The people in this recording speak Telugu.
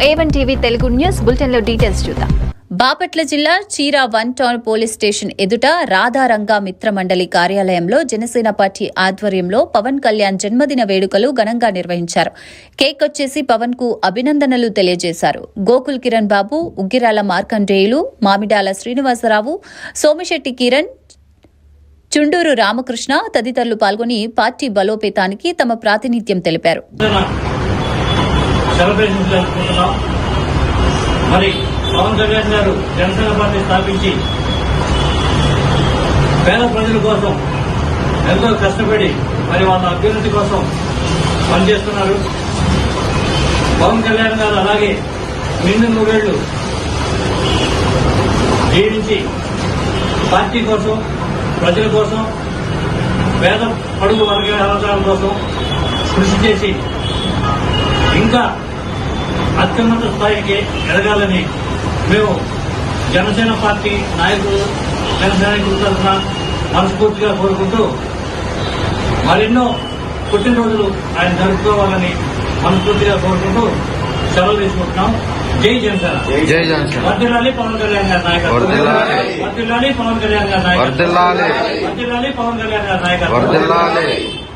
A1 TV Telugu news bulletin లో డీటెయిల్స్ చూద్దాం. బాపట్ల జిల్లా చీరా 1 టౌన్ పోలీస్ స్టేషన్ ఎదుట రాధారంగా మిత్ర మండలి కార్యాలయంలో జనసేన పార్టీ ఆధ్వర్యంలో పవన్ కళ్యాణ్ జన్మదిన వేడుకలు ఘనంగా నిర్వహించారు. కేక్ వచ్చేసి పవన్ కు అభినందనలు తెలియజేశారు. గోకుల్ కిరణ్ బాబు, ఉగ్గిరాల మార్కండేయులు, మామిడాల శ్రీనివాసరావు, సోమిశెట్టి కిరణ్, చుండూరు రామకృష్ణ తదితరులు పాల్గొని పార్టీ బలోపేతానికి తమ ప్రాతినిధ్యం తెలిపారు. మరి పవన్ కళ్యాణ్ గారు జనసేన పార్టీ స్థాపించి పేద ప్రజల కోసం ఎంతో కష్టపడి మరి వాళ్ళ అభ్యున్నతి కోసం పనిచేస్తున్నారు. పవన్ కళ్యాణ్ గారు అలాగే నిండు 3 ఏళ్లు జీవించి పార్టీ కోసం, ప్రజల కోసం, పేద పడుగు వర్గాల అవసరాల కోసం కృషి చేసి ఇంకా అత్యున్నత స్థాయికి ఎదగాలని మేము జనసేన పార్టీ నాయకులు, జనసైనికుల తరఫున మనస్ఫూర్తిగా కోరుకుంటూ మరెన్నో పుట్టినరోజులు ఆయన జరుపుకోవాలని మనస్ఫూర్తిగా కోరుకుంటూ సెలవు తీసుకుంటున్నాం. జై జనసేన. వర్ధిల్లాలి పవన్ కళ్యాణ్ గారి నాయకత్వం. వర్ధిల్లాలి పవన్ కళ్యాణ్ గారి నాయకత్వం. వర్ధిల్లాలి పవన్ కళ్యాణ్ గారి నాయకత్వం.